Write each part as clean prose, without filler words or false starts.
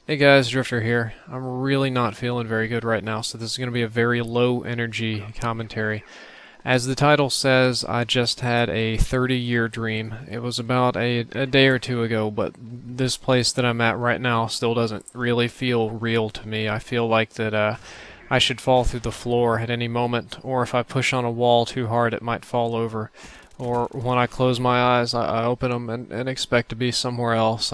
Hey guys, Drift0r here. I'm really not feeling very good right now, so this is going to be a very low energy commentary. As the title says, I just had a 30-year dream. It was about a day or two ago, but this place that I'm at right now still doesn't really feel real to me. I feel like that I should fall through the floor at any moment, or if I push on a wall too hard it might fall over. Or when I close my eyes, I open them and expect to be somewhere else.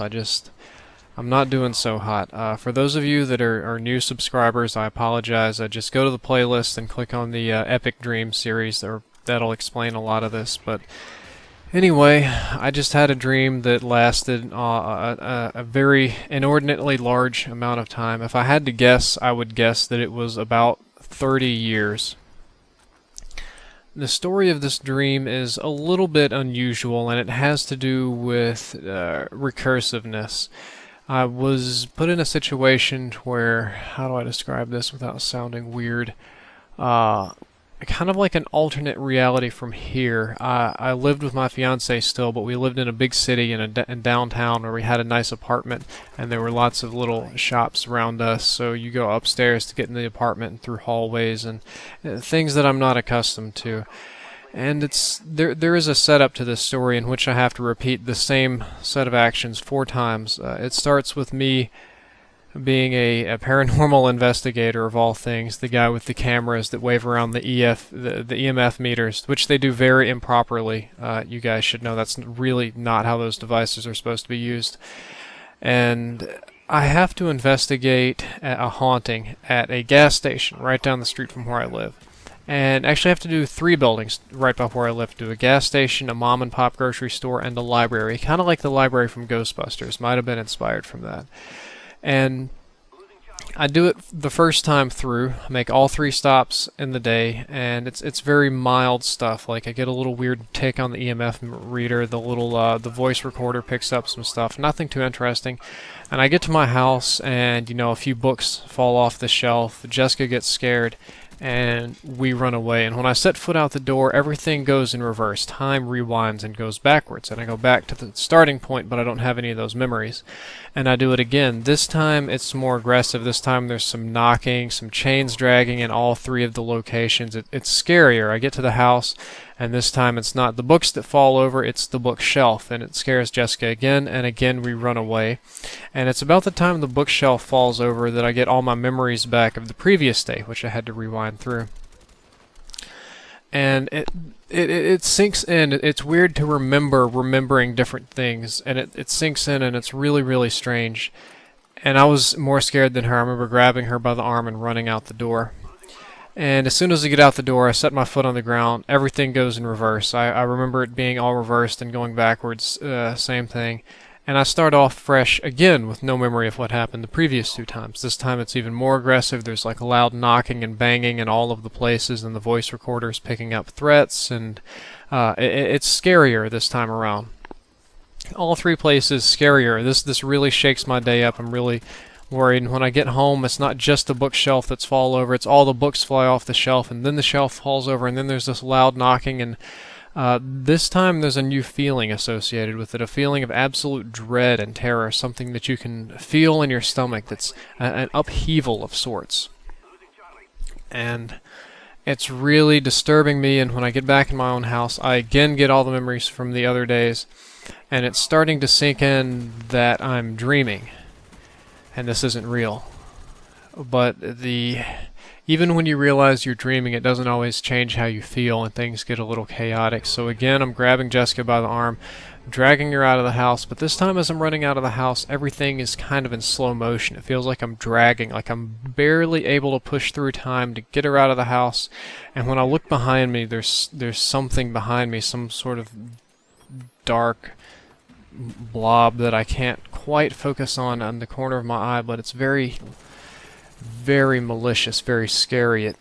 I'm not doing so hot. For those of you that are new subscribers, I apologize. Just go to the playlist and click on the Epic Dream series. That'll explain a lot of this. But anyway, I just had a dream that lasted a very inordinately large amount of time. If I had to guess, I would guess that it was about 30 years. The story of this dream is a little bit unusual, and it has to do with recursiveness. I was put in a situation where, how do I describe this without sounding weird? Kind of like an alternate reality from here. I lived with my fiance still, but we lived in a big city in downtown where we had a nice apartment, and there were lots of little shops around us. So you go upstairs to get in the apartment and through hallways and things that I'm not accustomed to. And there is a setup to this story in which I have to repeat the same set of actions 4 times. It starts with me being a paranormal investigator of all things, the guy with the cameras that wave around the EMF meters, which they do very improperly. You guys should know that's really not how those devices are supposed to be used. And I have to investigate a haunting at a gas station right down the street from where I live. And actually I have to do 3 buildings right by where I live. Do a gas station, a mom and pop grocery store, and a library. Kind of like the library from Ghostbusters. Might have been inspired from that. And I do it the first time through. I make all 3 stops in the day, and it's very mild stuff. Like I get a little weird tick on the EMF reader. The little the voice recorder picks up some stuff. Nothing too interesting. And I get to my house, and a few books fall off the shelf. Jessica gets scared, and we run away. And when I set foot out the door, everything goes in reverse. Time rewinds and goes backwards, and I go back to the starting point, but I don't have any of those memories. And I do it again. This time it's more aggressive. This time there's some knocking, some chains dragging in all 3 of the locations. It's scarier. I get to the house, and this time it's not the books that fall over, it's the bookshelf, and it scares Jessica again, and again we run away. And it's about the time the bookshelf falls over that I get all my memories back of the previous day, which I had to rewind through. And it sinks in. It's weird to remembering different things, and it sinks in, and it's really, really strange. And I was more scared than her. I remember grabbing her by the arm and running out the door. And as soon as I get out the door, I set my foot on the ground. Everything goes in reverse. I remember it being all reversed and going backwards, same thing. And I start off fresh again with no memory of what happened the previous 2 times. This time it's even more aggressive. There's like a loud knocking and banging in all of the places, and the voice recorder's picking up threats, and it's scarier this time around. All 3 places scarier. This really shakes my day up. I'm really worried. And when I get home, it's not just the bookshelf that's fall over. It's all the books fly off the shelf, and then the shelf falls over, and then there's this loud knocking, and this time there's a new feeling associated with it, a feeling of absolute dread and terror, something that you can feel in your stomach that's an upheaval of sorts. And it's really disturbing me, and when I get back in my own house, I again get all the memories from the other days, and it's starting to sink in that I'm dreaming, and this isn't real. But even when you realize you're dreaming, it doesn't always change how you feel, and things get a little chaotic. So again, I'm grabbing Jessica by the arm, dragging her out of the house, but this time as I'm running out of the house, everything is kind of in slow motion. It feels like I'm dragging, like I'm barely able to push through time to get her out of the house. And when I look behind me, there's something behind me, some sort of dark blob that I can't quite focus on the corner of my eye, but it's very, very malicious, very scary.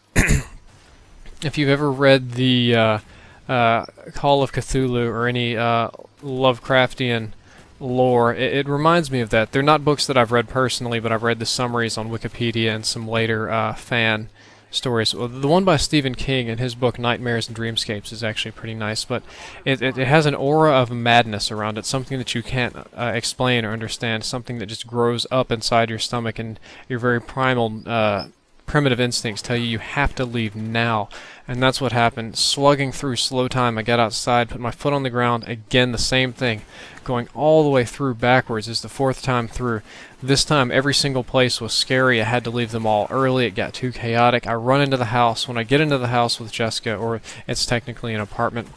If you've ever read the Call of Cthulhu or any Lovecraftian lore, it reminds me of that. They're not books that I've read personally, but I've read the summaries on Wikipedia and some later fan stories. Well, the one by Stephen King in his book Nightmares and Dreamscapes is actually pretty nice, but it has an aura of madness around it, something that you can't explain or understand, something that just grows up inside your stomach, and your very primitive instincts tell you you have to leave now. And that's what happened. Slugging through slow time, I got outside, put my foot on the ground, again the same thing. Going all the way through backwards is the 4th time through. This time every single place was scary. I had to leave them all early. It got too chaotic. I run into the house. When I get into the house with Jessica, or it's technically an apartment,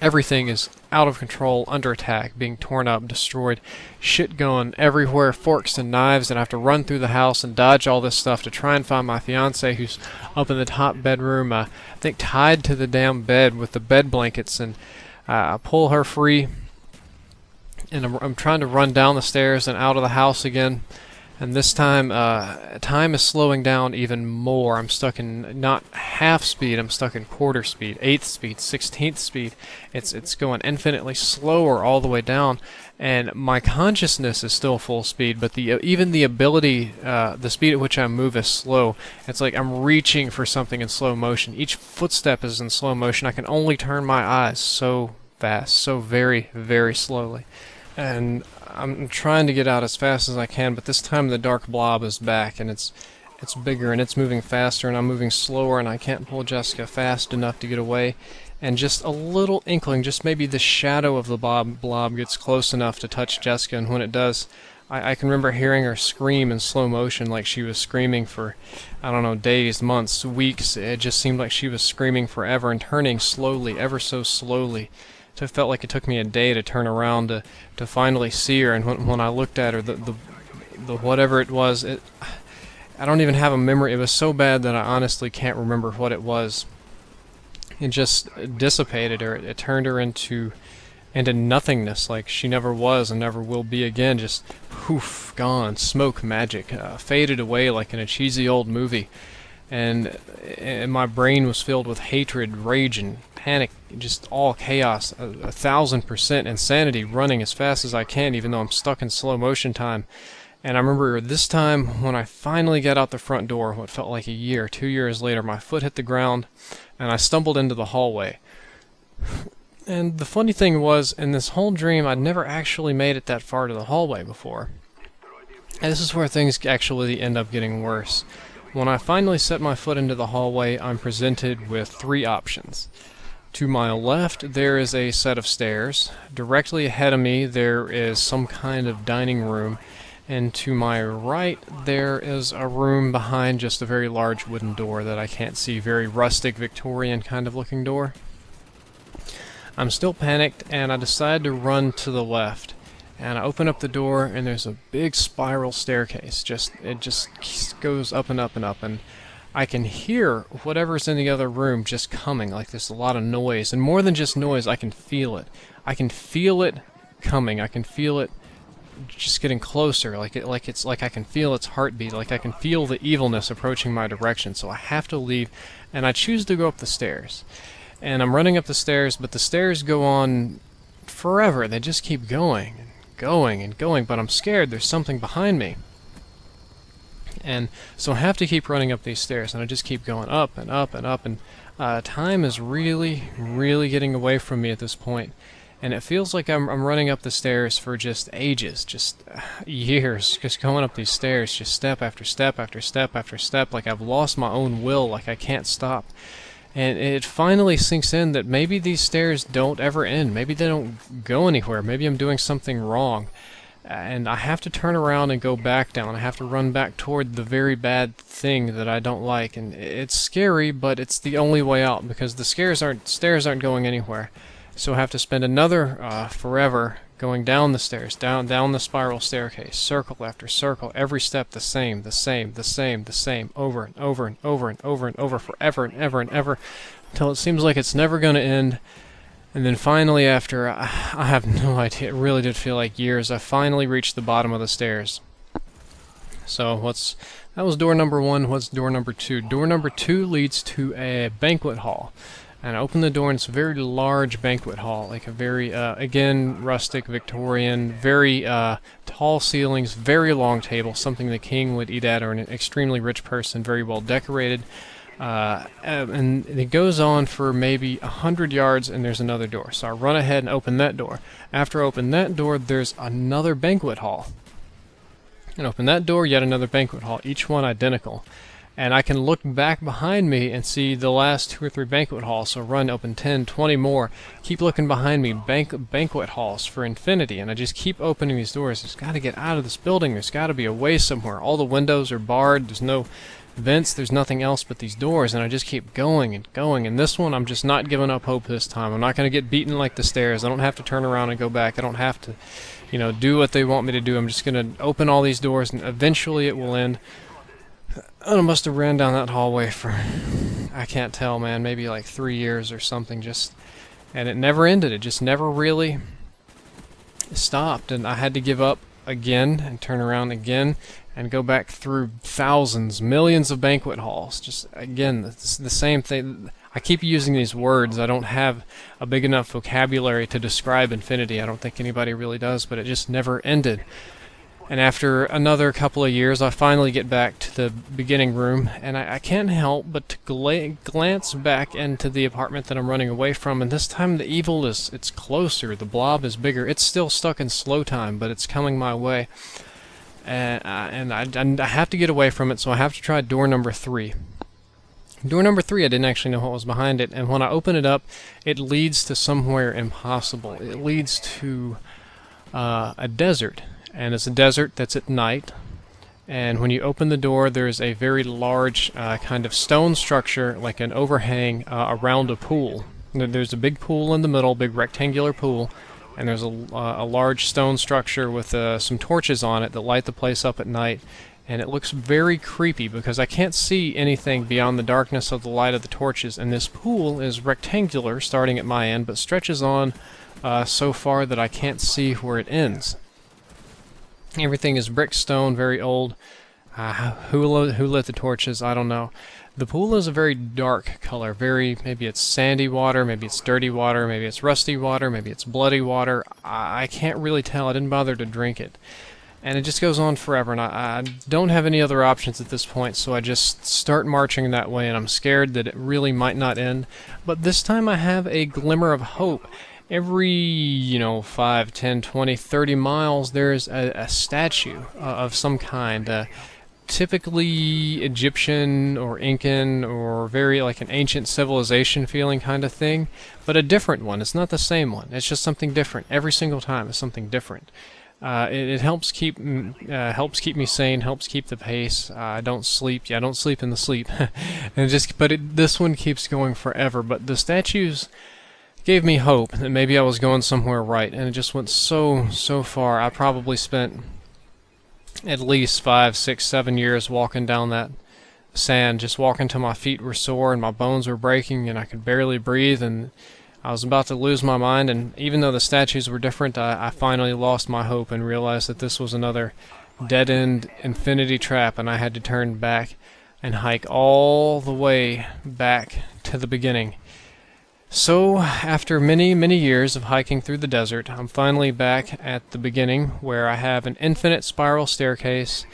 everything is out of control, under attack, being torn up, destroyed, shit going everywhere, forks and knives, and I have to run through the house and dodge all this stuff to try and find my fiance, who's up in the top bedroom, I think tied to the damn bed with the bed blankets, and I pull her free, and I'm trying to run down the stairs and out of the house again. And this time, time is slowing down even more. I'm stuck in not half speed, I'm stuck in quarter speed, 8th speed, 16th speed. It's going infinitely slower all the way down, and my consciousness is still full speed, but even the ability, the speed at which I move is slow. It's like I'm reaching for something in slow motion. Each footstep is in slow motion. I can only turn my eyes so fast, so very, very slowly. And I'm trying to get out as fast as I can, but this time the dark blob is back, and it's bigger, and it's moving faster, and I'm moving slower, and I can't pull Jessica fast enough to get away. And just a little inkling, just maybe the shadow of the blob gets close enough to touch Jessica, and when it does, I can remember hearing her scream in slow motion, like she was screaming for, I don't know, days, months, weeks. It just seemed like she was screaming forever, and turning slowly, ever so slowly. So it felt like it took me a day to turn around to finally see her, and when I looked at her, the whatever it was, I don't even have a memory. It was so bad that I honestly can't remember what it was. It just dissipated her. It turned her into nothingness, like she never was and never will be again. Just poof, gone, smoke magic, faded away like in a cheesy old movie. And my brain was filled with hatred, rage, and panic, just all chaos, 1,000% insanity, running as fast as I can, even though I'm stuck in slow motion time. And I remember this time when I finally got out the front door, what felt like a year, 2 years later, my foot hit the ground, and I stumbled into the hallway. And the funny thing was, in this whole dream, I'd never actually made it that far to the hallway before. And this is where things actually end up getting worse. When I finally set my foot into the hallway, I'm presented with 3 options. To my left, there is a set of stairs. Directly ahead of me, there is some kind of dining room. And to my right, there is a room behind just a very large wooden door that I can't see. Very rustic, Victorian kind of looking door. I'm still panicked, and I decide to run to the left. And I open up the door, and there's a big spiral staircase. It just goes up and up and up, and I can hear whatever's in the other room just coming, like there's a lot of noise. And more than just noise, I can feel it. I can feel it coming. I can feel it just getting closer, like I can feel its heartbeat, like I can feel the evilness approaching my direction. So I have to leave, and I choose to go up the stairs. And I'm running up the stairs, but the stairs go on forever. They just keep going and going and going, but I'm scared. There's something behind me. And so I have to keep running up these stairs, and I just keep going up and up and up, and time is really, really getting away from me at this point. And it feels like I'm running up the stairs for just ages, just years, just going up these stairs, just step after step after step after step, like I've lost my own will, like I can't stop. And it finally sinks in that maybe these stairs don't ever end. Maybe they don't go anywhere. Maybe I'm doing something wrong. And I have to turn around and go back down. I have to run back toward the very bad thing that I don't like. And it's scary, but it's the only way out, because the stairs aren't going anywhere. So I have to spend another forever going down the stairs, down the spiral staircase, circle after circle, every step the same, over and over and over and over and over, forever and ever and ever, until it seems like it's never going to end. And then finally, after, I have no idea, it really did feel like years, I finally reached the bottom of the stairs. So that was door number 1. What's door number 2? Door number 2 leads to a banquet hall. And I open the door, and it's a very large banquet hall, like a very, again, rustic, Victorian, very tall ceilings, very long table, something the king would eat at, or an extremely rich person, very well decorated. and it goes on for maybe 100 yards, and there's another door. So I run ahead and open that door. After I open that door, there's another banquet hall. And open that door, yet another banquet hall, each one identical. And I can look back behind me and see the last 2 or 3 banquet halls. So run, open 10, 20 more. Keep looking behind me, banquet halls for infinity. And I just keep opening these doors. There's got to get out of this building. There's got to be a way somewhere. All the windows are barred. There's no vents. There's nothing else but these doors. And I just keep going and going. And this one, I'm just not giving up hope this time. I'm not going to get beaten like the stairs. I don't have to turn around and go back. I don't have to, do what they want me to do. I'm just going to open all these doors, and eventually it will end. I must have ran down that hallway for, I can't tell, man, maybe like 3 years or something, and it never ended. It just never really stopped, and I had to give up again and turn around again and go back through thousands, millions of banquet halls. Just, again, it's the same thing. I keep using these words. I don't have a big enough vocabulary to describe infinity. I don't think anybody really does, but it just never ended. And after another couple of years, I finally get back to the beginning room, and I can't help but to glance back into the apartment that I'm running away from, and this time the evil it's closer, the blob is bigger. It's still stuck in slow time, but it's coming my way. And I have to get away from it, so I have to try door number 3. Door number 3, I didn't actually know what was behind it, and when I open it up, it leads to somewhere impossible. It leads to a desert. And it's a desert that's at night, and when you open the door, there's a very large kind of stone structure, like an overhang around a pool. There's a big pool in the middle, big rectangular pool, and there's a large stone structure with some torches on it that light the place up at night. And it looks very creepy because I can't see anything beyond the darkness of the light of the torches, and this pool is rectangular starting at my end, but stretches on so far that I can't see where it ends. Everything is brick stone, very old. Who lit the torches? I don't know. The pool is a very dark color. Maybe it's sandy water, maybe it's dirty water, maybe it's rusty water, maybe it's bloody water. I can't really tell. I didn't bother to drink it. And it just goes on forever, and I don't have any other options at this point, so I just start marching that way, and I'm scared that it really might not end. But this time I have a glimmer of hope. Every, 5, 10, 20, 30 miles, there's a statue of some kind, typically Egyptian or Incan or very like an ancient civilization feeling kind of thing, but a different one. It's not the same one. It's just something different. Every single time it's something different. It helps keep me sane, helps keep the pace. I don't sleep. Yeah, I don't sleep in the sleep. This one keeps going forever. But the statues gave me hope that maybe I was going somewhere right, and it just went so far. I probably spent at least 5, 6, 7 years walking down that sand, just walking till my feet were sore and my bones were breaking and I could barely breathe, and I was about to lose my mind. And even though the statues were different, I finally lost my hope and realized that this was another dead-end infinity trap, and I had to turn back and hike all the way back to the beginning. So, after many years of hiking through the desert, I'm finally back at the beginning, where I have an infinite spiral staircase,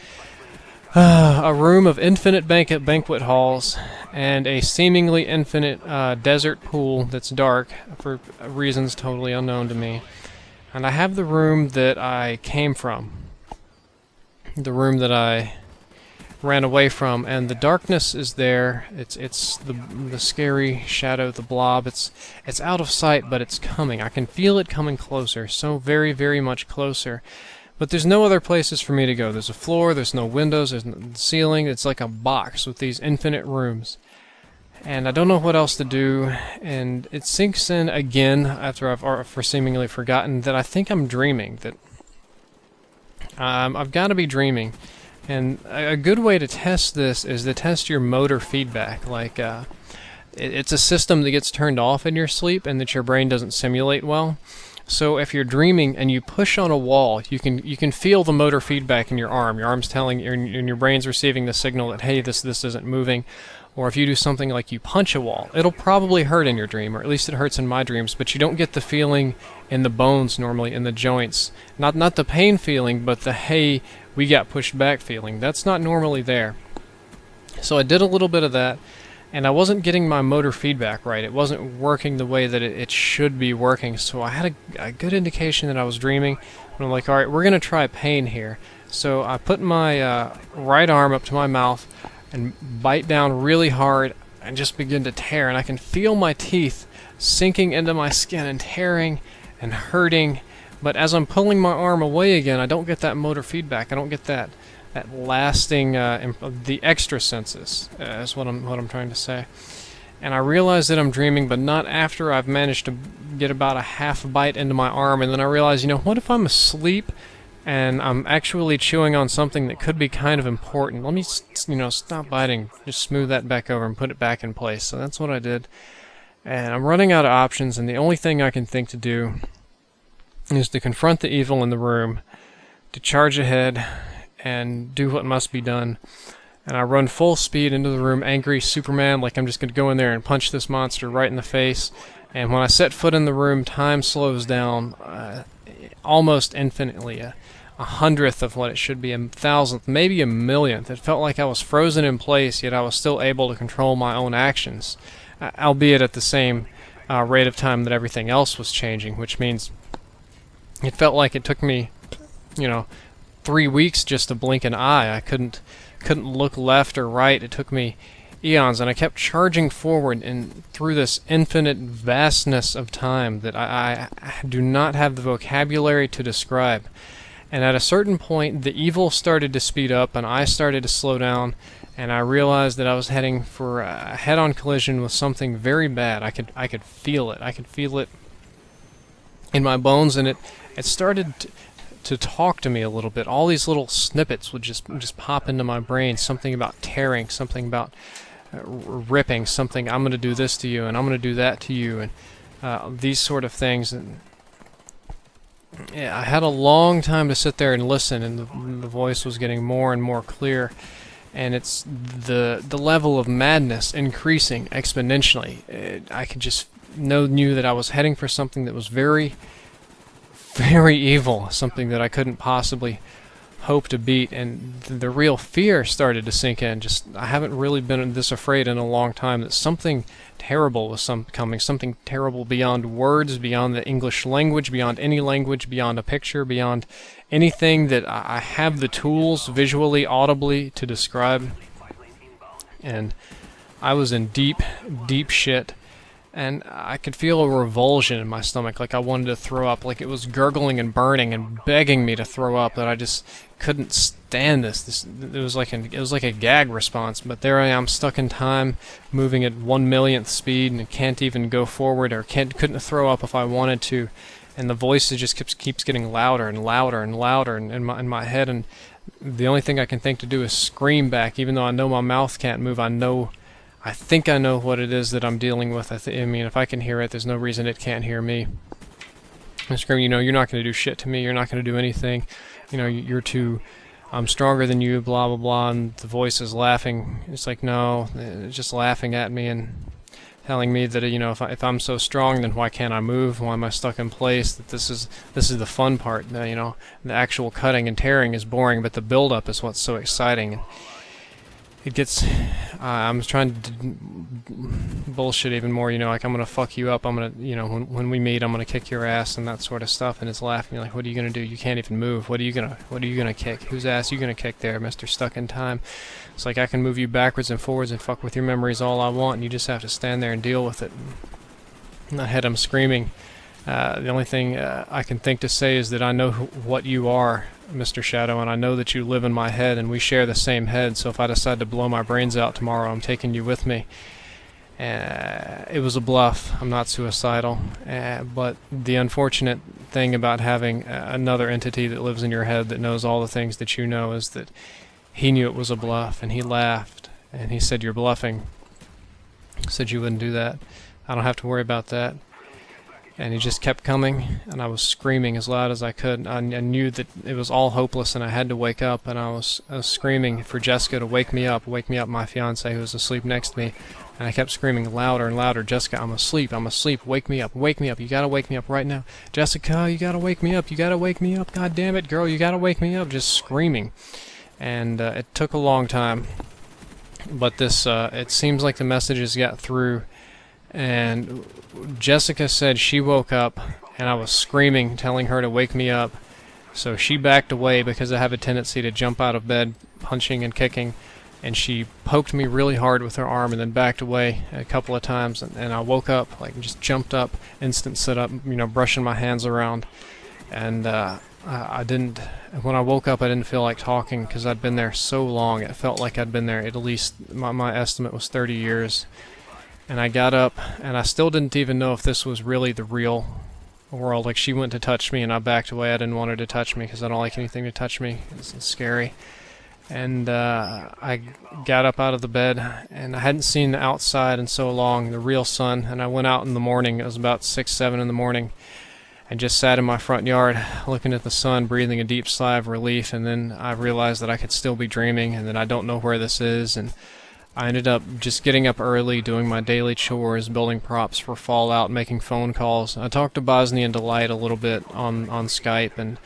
a room of infinite banquet halls, and a seemingly infinite desert pool that's dark for reasons totally unknown to me. And I have the room that I came from, the room that I ran away from, and the darkness is there. It's the scary shadow, the blob. It's out of sight, but it's coming. I can feel it coming closer, so very much closer. But there's no other places for me to go. There's a floor, there's no windows, there's no ceiling. It's like a box with these infinite rooms. And I don't know what else to do, and it sinks in again after I've seemingly forgotten that I think I'm dreaming, that I've got to be dreaming. And a good way to test this is to test your motor feedback. Like, it's a system that gets turned off in your sleep and that your brain doesn't simulate well. So if you're dreaming and you push on a wall, you can feel the motor feedback in your arm. Your arm's telling, and your brain's receiving the signal that, hey, this isn't moving. Or if you do something like you punch a wall, it'll probably hurt in your dream, or at least it hurts in my dreams, but you don't get the feeling in the bones normally, in the joints. Not the pain feeling, but the, hey, we got pushed back feeling. That's not normally there. So I did a little bit of that, and I wasn't getting my motor feedback right. It wasn't working the way that it should be working, so I had a good indication that I was dreaming. And I'm like, alright, we're going to try pain here. So I put my right arm up to my mouth and bite down really hard and just begin to tear, and I can feel my teeth sinking into my skin and tearing and hurting. But as I'm pulling my arm away again, I don't get that motor feedback. I don't get that lasting, the extra senses, is what I'm trying to say. And I realize that I'm dreaming, but not after I've managed to get about a half bite into my arm. And then I realize, what if I'm asleep and I'm actually chewing on something that could be kind of important? Let me, stop biting, just smooth that back over and put it back in place. So that's what I did. And I'm running out of options, and the only thing I can think to do is to confront the evil in the room, to charge ahead and do what must be done. And I run full speed into the room, angry Superman, like I'm just going to go in there and punch this monster right in the face. And when I set foot in the room, time slows down almost infinitely, a hundredth of what it should be, a thousandth, maybe a millionth. It felt like I was frozen in place, yet I was still able to control my own actions, albeit at the same rate of time that everything else was changing, which means it felt like it took me, 3 weeks just to blink an eye. I couldn't look left or right. It took me eons, and I kept charging forward and through this infinite vastness of time that I do not have the vocabulary to describe. And at a certain point, the evil started to speed up, and I started to slow down, and I realized that I was heading for a head-on collision with something very bad. I could feel it. I could feel it in my bones, and it started to talk to me a little bit. All these little snippets would just pop into my brain. Something about tearing, something about ripping, something, I'm going to do this to you, and I'm going to do that to you, and these sort of things. And yeah, I had a long time to sit there and listen, and the voice was getting more and more clear, and it's the level of madness increasing exponentially. I could just knew that I was heading for something that was very, very evil, something that I couldn't possibly hope to beat, and the real fear started to sink in. I haven't really been this afraid in a long time that something terrible was coming, something terrible beyond words, beyond the English language, beyond any language, beyond a picture, beyond anything that I have the tools visually, audibly to describe. And I was in deep, deep shit. And I could feel a revulsion in my stomach, like I wanted to throw up, like it was gurgling and burning and begging me to throw up, that I just couldn't stand this. It was like a gag response, but there I am, stuck in time, moving at 1/1,000,000th speed, and can't even go forward, or couldn't throw up if I wanted to. And the voice just keeps getting louder and louder and louder in my head, and the only thing I can think to do is scream back, even though I know my mouth can't move. I think I know what it is that I'm dealing with. I mean, if I can hear it, there's no reason it can't hear me. I scream, you're not going to do shit to me. You're not going to do anything. You're too... I'm stronger than you, blah, blah, blah. And the voice is laughing. It's like, no, it's just laughing at me and telling me that, if I'm so strong, then why can't I move? Why am I stuck in place? That this is the fun part. The actual cutting and tearing is boring, but the build-up is what's so exciting. It gets... I'm trying to bullshit even more, like, I'm going to fuck you up, I'm going to, when we meet, I'm going to kick your ass and that sort of stuff, and it's laughing, like, what are you going to do? You can't even move. What are you going to kick? Whose ass are you going to kick there, Mr. Stuck in Time? It's like I can move you backwards and forwards and fuck with your memories all I want, and you just have to stand there and deal with it. In my head, I'm screaming. The only thing I can think to say is that I know what you are, Mr. Shadow, and I know that you live in my head, and we share the same head, so if I decide to blow my brains out tomorrow, I'm taking you with me. It was a bluff. I'm not suicidal. But the unfortunate thing about having another entity that lives in your head that knows all the things that you know is that he knew it was a bluff, and he laughed, and he said, "You're bluffing." I said, "You wouldn't do that. I don't have to worry about that." And he just kept coming, and I was screaming as loud as I could. I knew that it was all hopeless, and I had to wake up, and I was screaming for Jessica to wake me up, my fiance who was asleep next to me. And I kept screaming louder and louder, "Jessica, I'm asleep, wake me up, you gotta wake me up right now. Jessica, you gotta wake me up, god damn it, girl, you gotta wake me up," just screaming. And it took a long time. But this, it seems like the messages got through, and Jessica said she woke up, and I was screaming, telling her to wake me up. So she backed away because I have a tendency to jump out of bed, punching and kicking, and she poked me really hard with her arm and then backed away a couple of times, and I woke up, like just jumped up, instant sit up, brushing my hands around, and I didn't, when I woke up I didn't feel like talking because I'd been there so long. It felt like I'd been there at least, my estimate was 30 years, and I got up, and I still didn't even know if this was really the real world. Like, she went to touch me and I backed away. I didn't want her to touch me because I don't like anything to touch me. It's scary. And I got up out of the bed, and I hadn't seen the outside in so long, the real sun, and I went out in the morning. It was about 6, 7 in the morning, and just sat in my front yard looking at the sun, breathing a deep sigh of relief. And then I realized that I could still be dreaming and that I don't know where this is. And I ended up just getting up early, doing my daily chores, building props for Fallout, making phone calls. I talked to Bosnian Delight a little bit on Skype, and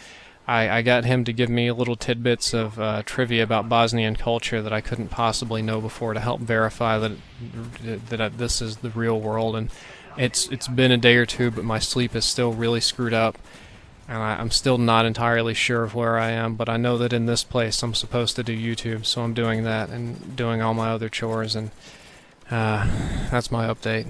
I got him to give me little tidbits of trivia about Bosnian culture that I couldn't possibly know before, to help verify that this is the real world. And it's been a day or two, but my sleep is still really screwed up, and I'm still not entirely sure of where I am. But I know that in this place I'm supposed to do YouTube, so I'm doing that and doing all my other chores, and that's my update.